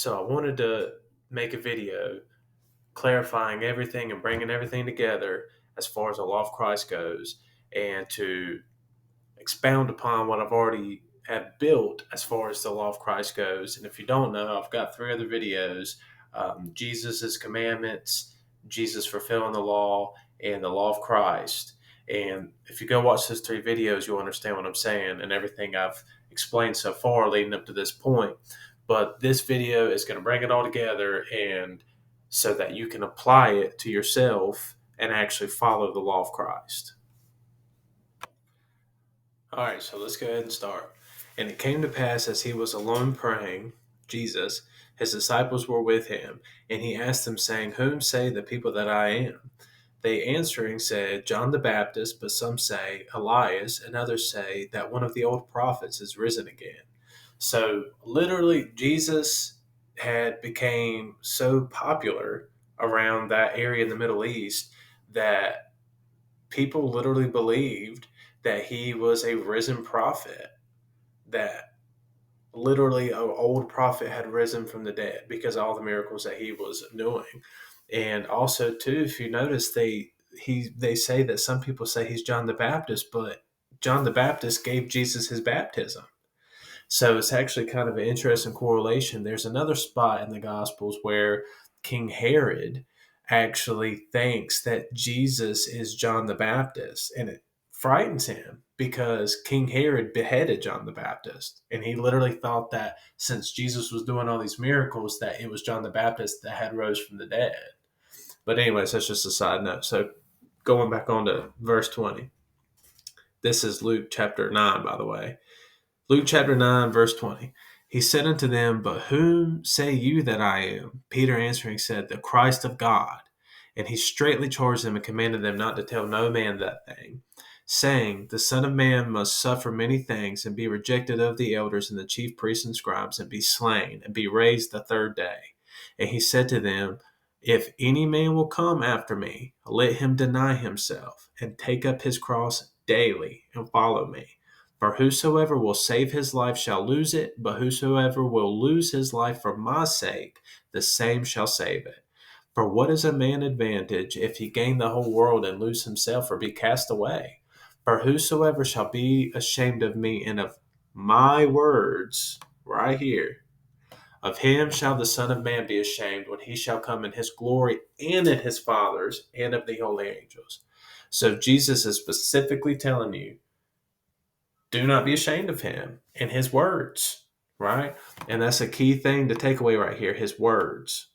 So I wanted to make a video clarifying everything and bringing everything together as far as the law of Christ goes, and to expound upon what I've already have built as far as the law of Christ goes. And if you don't know, I've got three other videos: Jesus's commandments, Jesus fulfilling the law, and the law of Christ. And if you go watch those three videos, you'll understand what I'm saying and everything I've explained so far leading up to this point. But this video is going to bring it all together, and so that you can apply it to yourself and actually follow the law of Christ. All right, so let's go ahead and start. And it came to pass as he was alone praying, Jesus, his disciples were with him, and he asked them, saying, Whom say the people that I am? They answering said, John the Baptist, but some say Elias, and others say that one of the old prophets is risen again. So literally, Jesus had became so popular around that area in the Middle East that people literally believed that he was a risen prophet, that literally an old prophet had risen from the dead because of all the miracles that he was doing. And also too, if you notice, they say that some people say he's John the Baptist, but John the Baptist gave Jesus his baptism. So it's actually kind of an interesting correlation. There's another spot in the Gospels where King Herod actually thinks that Jesus is John the Baptist, and it frightens him because King Herod beheaded John the Baptist, and he literally thought that since Jesus was doing all these miracles, that it was John the Baptist that had rose from the dead. But anyways, that's just a side note. So going back on to verse 20. This is Luke chapter 9, by the way. Luke chapter 9, verse 20. He said unto them, But whom say you that I am? Peter answering said, The Christ of God. And he straitly charged them and commanded them not to tell no man that thing, saying, The Son of Man must suffer many things, and be rejected of the elders and the chief priests and scribes, and be slain, and be raised the third day. And he said to them, If any man will come after me, let him deny himself, and take up his cross daily, and follow me. For whosoever will save his life shall lose it, but whosoever will lose his life for my sake, the same shall save it. For what is a man advantage if he gain the whole world and lose himself or be cast away? For whosoever shall be ashamed of me and of my words, right here, of him shall the Son of Man be ashamed when he shall come in his glory and in his Father's and of the holy angels. So Jesus is specifically telling you, do not be ashamed of him and his words, right? And that's a key thing to take away right here, his words.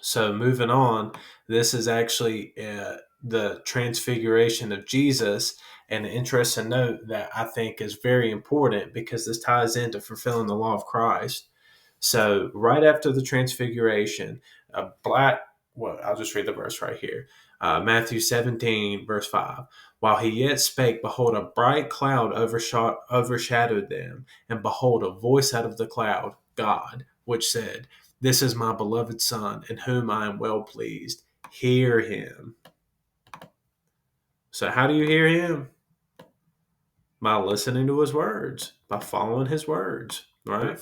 So moving on, this is actually the transfiguration of Jesus. And an interesting note that I think is very important because this ties into fulfilling the law of Christ. So right after the transfiguration, I'll just read the verse right here. Matthew 17, verse 5. While he yet spake, behold, a bright cloud overshadowed them. And behold, a voice out of the cloud, God, which said, This is my beloved Son, in whom I am well pleased. Hear him. So how do you hear him? By listening to his words, by following his words, right?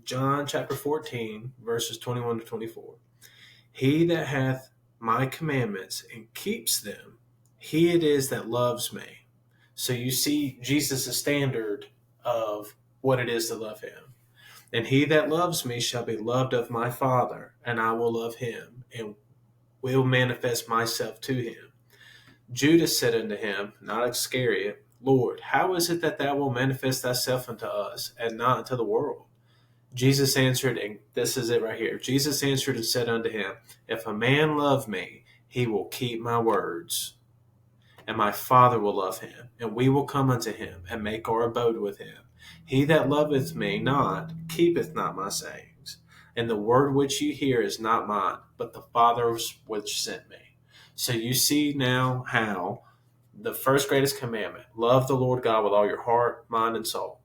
John chapter 14, verses 21 to 24. He that hath my commandments and keeps them, he it is that loves me. So you see Jesus' standard of what it is to love him. And he that loves me shall be loved of my Father, and I will love him, and will manifest myself to him. Judas said unto him, not Iscariot, Lord, how is it that thou wilt manifest thyself unto us, and not unto the world? Jesus answered, and this is it right here. Jesus answered and said unto him, If a man love me, he will keep my words, and my Father will love him, and we will come unto him, and make our abode with him. He that loveth me not, keepeth not my sayings. And the word which you hear is not mine, but the Father's which sent me. So you see now how the first greatest commandment, love the Lord God with all your heart, mind, and soul.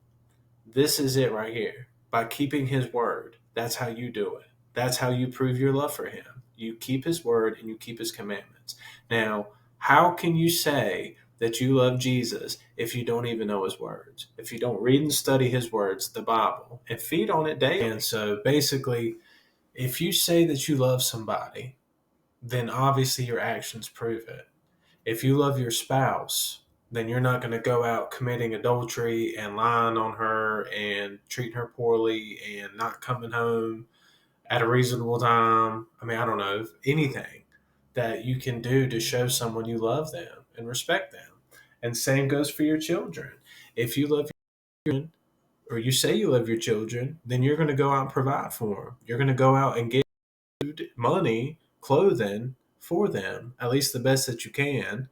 This is it right here. By keeping his word, that's how you do it. That's how you prove your love for him. You keep his word and you keep his commandments. Now, how can you say that you love Jesus if you don't even know his words, if you don't read and study his words, the Bible, and feed on it daily? And so basically, if you say that you love somebody, then obviously your actions prove it. If you love your spouse, then you're not going to go out committing adultery and lying on her and treating her poorly and not coming home at a reasonable time. I mean, I don't know, anything that you can do to show someone you love them and respect them. And same goes for your children. If you love your children, or you say you love your children, then you're going to go out and provide for them. You're going to go out and get food, money, clothing for them, at least the best that you can.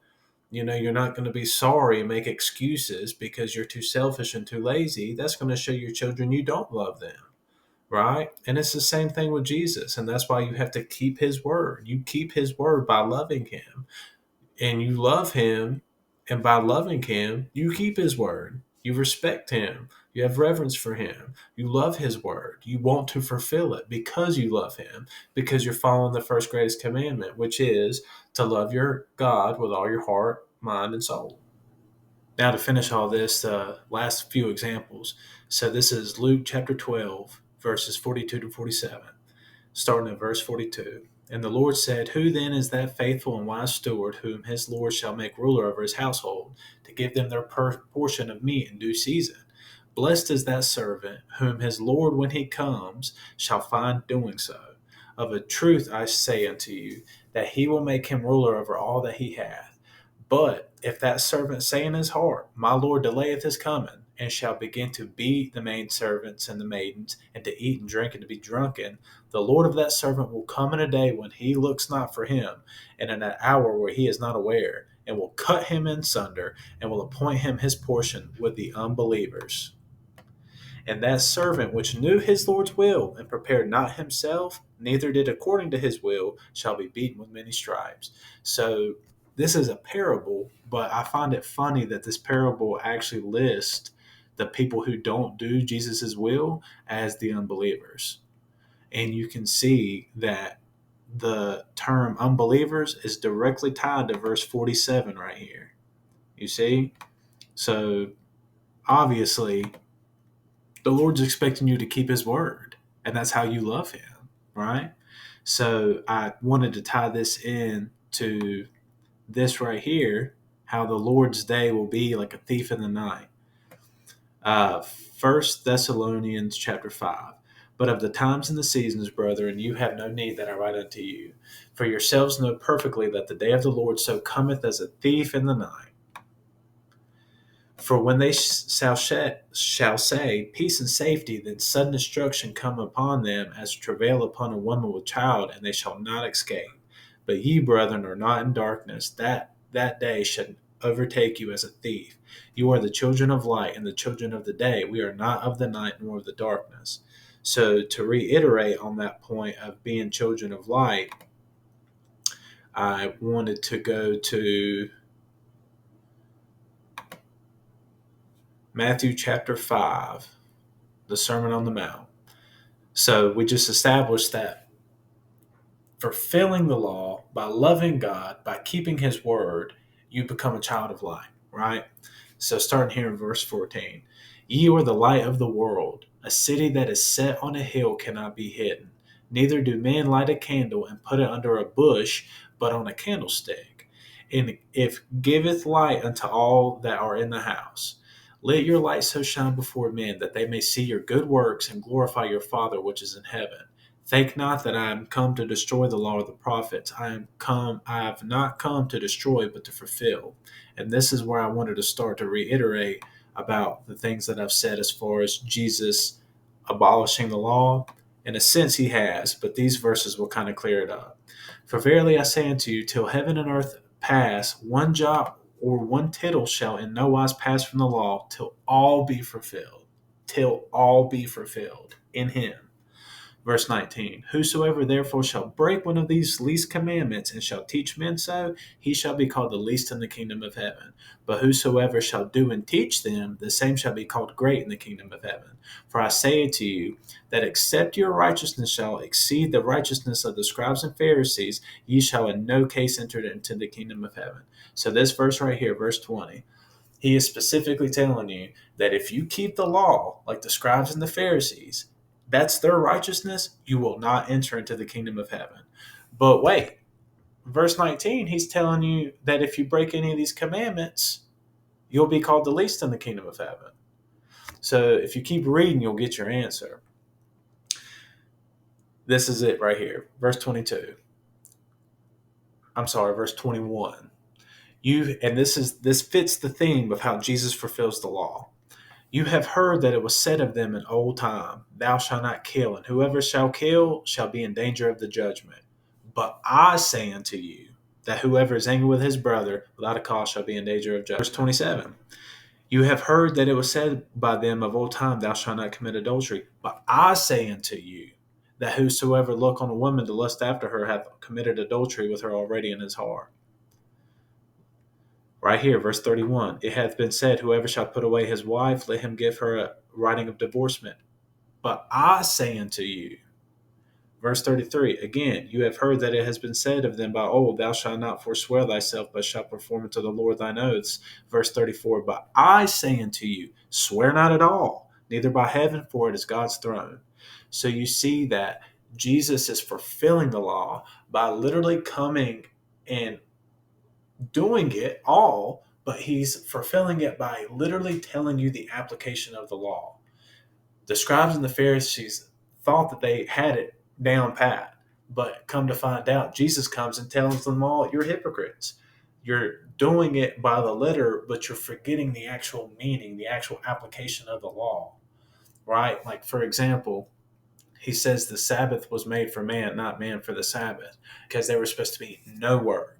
You're not going to be sorry and make excuses because you're too selfish and too lazy. That's going to show your children you don't love them, right? And it's the same thing with Jesus. And that's why you have to keep his word. You keep his word by loving him, and you love him. And by loving him, you keep his word. You respect him. You have reverence for him. You love his word. You want to fulfill it because you love him, because you're following the first greatest commandment, which is to love your God with all your heart, mind, and soul. Now, to finish all this, the last few examples. So, this is Luke chapter 12, verses 42 to 47, starting at verse 42. And the Lord said, Who then is that faithful and wise steward whom his Lord shall make ruler over his household, to give them their portion of meat in due season? Blessed is that servant whom his Lord, when he comes, shall find doing so. Of a truth I say unto you, that he will make him ruler over all that he hath. But if that servant say in his heart, My Lord delayeth his coming, and shall begin to beat the maidservants and the maidens, and to eat and drink and to be drunken, the Lord of that servant will come in a day when he looks not for him, and in an hour where he is not aware, and will cut him in sunder, and will appoint him his portion with the unbelievers. And that servant which knew his Lord's will, and prepared not himself, neither did according to his will, shall be beaten with many stripes. So this is a parable, but I find it funny that this parable actually lists the people who don't do Jesus' will as the unbelievers. And you can see that the term unbelievers is directly tied to verse 47 right here. You see? So obviously, the Lord's expecting you to keep his word, and that's how you love him, right? So I wanted to tie this in to this right here, how the Lord's day will be like a thief in the night. 1 Thessalonians chapter 5. But of the times and the seasons, brethren, you have no need that I write unto you. For yourselves know perfectly that the day of the Lord so cometh as a thief in the night. For when they shall say, Peace and safety, then sudden destruction come upon them as travail upon a woman with child, and they shall not escape. But ye, brethren, are not in darkness, that day should overtake you as a thief. You are the children of light and the children of the day. We are not of the night nor of the darkness. So to reiterate on that point of being children of light, I wanted to go to Matthew chapter 5, the Sermon on the Mount. So we just established that fulfilling the law, by loving God, by keeping his word, you become a child of light, right? So starting here in verse 14, Ye are the light of the world. A city that is set on a hill cannot be hidden. Neither do men light a candle and put it under a bush, but on a candlestick, and it giveth light unto all that are in the house. Let your light so shine before men that they may see your good works and glorify your Father which is in heaven. Think not that I am come to destroy the law of the prophets. I have not come to destroy, but to fulfill. And this is where I wanted to start to reiterate about the things that I've said as far as Jesus abolishing the law. In a sense, he has, but these verses will kind of clear it up. For verily I say unto you, till heaven and earth pass, one jot or one tittle shall in no wise pass from the law, till all be fulfilled. Till all be fulfilled in him. Verse 19, whosoever therefore shall break one of these least commandments and shall teach men so, he shall be called the least in the kingdom of heaven. But whosoever shall do and teach them, the same shall be called great in the kingdom of heaven. For I say unto you, that except your righteousness shall exceed the righteousness of the scribes and Pharisees, ye shall in no case enter into the kingdom of heaven. So this verse right here, verse 20, he is specifically telling you that if you keep the law like the scribes and the Pharisees, that's their righteousness, you will not enter into the kingdom of heaven. But wait, verse 19, he's telling you that if you break any of these commandments, you'll be called the least in the kingdom of heaven. So if you keep reading, you'll get your answer. This is it right here. Verse 22. I'm sorry, verse 21. This fits the theme of how Jesus fulfills the law. You have heard that it was said of them in old time, thou shalt not kill, and whoever shall kill shall be in danger of the judgment. But I say unto you, that whoever is angry with his brother without a cause shall be in danger of judgment. Verse 27. You have heard that it was said by them of old time, thou shalt not commit adultery. But I say unto you, that whosoever look on a woman to lust after her hath committed adultery with her already in his heart. Right here, verse 31, it hath been said, whoever shall put away his wife, let him give her a writing of divorcement. But I say unto you, verse 33, again, you have heard that it has been said of them by old, thou shalt not forswear thyself, but shalt perform unto the Lord thine oaths. Verse 34, but I say unto you, swear not at all, neither by heaven, for it is God's throne. So you see that Jesus is fulfilling the law by literally coming and doing it all, but he's fulfilling it by literally telling you the application of the law. The scribes and the Pharisees thought that they had it down pat, but come to find out, Jesus comes and tells them all, you're hypocrites. You're doing it by the letter, but you're forgetting the actual meaning, the actual application of the law, right? Like, for example, he says the Sabbath was made for man, not man for the Sabbath, because they were supposed to be no work.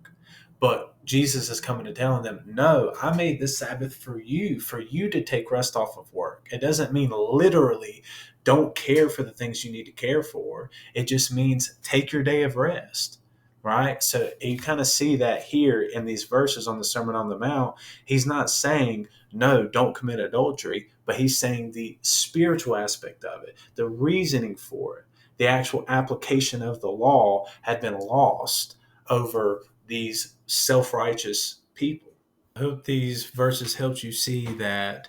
But Jesus is coming to telling them, no, I made this Sabbath for you to take rest off of work. It doesn't mean literally don't care for the things you need to care for. It just means take your day of rest, right? So you kind of see that here in these verses on the Sermon on the Mount. He's not saying, no, don't commit adultery, but he's saying the spiritual aspect of it, the reasoning for it, the actual application of the law had been lost over these self-righteous people. I hope these verses helped you see that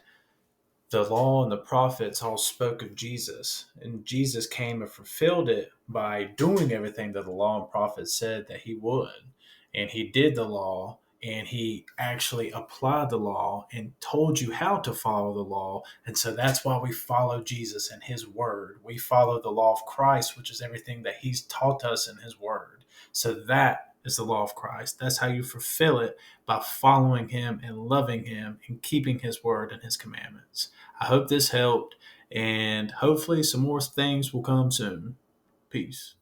the law and the prophets all spoke of Jesus, and Jesus came and fulfilled it by doing everything that the law and prophets said that he would. And he did the law, and he actually applied the law and told you how to follow the law. And so that's why we follow Jesus and his word. We follow the law of Christ, which is everything that he's taught us in his word. So that is the law of Christ. That's how you fulfill it, by following him and loving him and keeping his word and his commandments. I hope this helped, and hopefully some more things will come soon. Peace.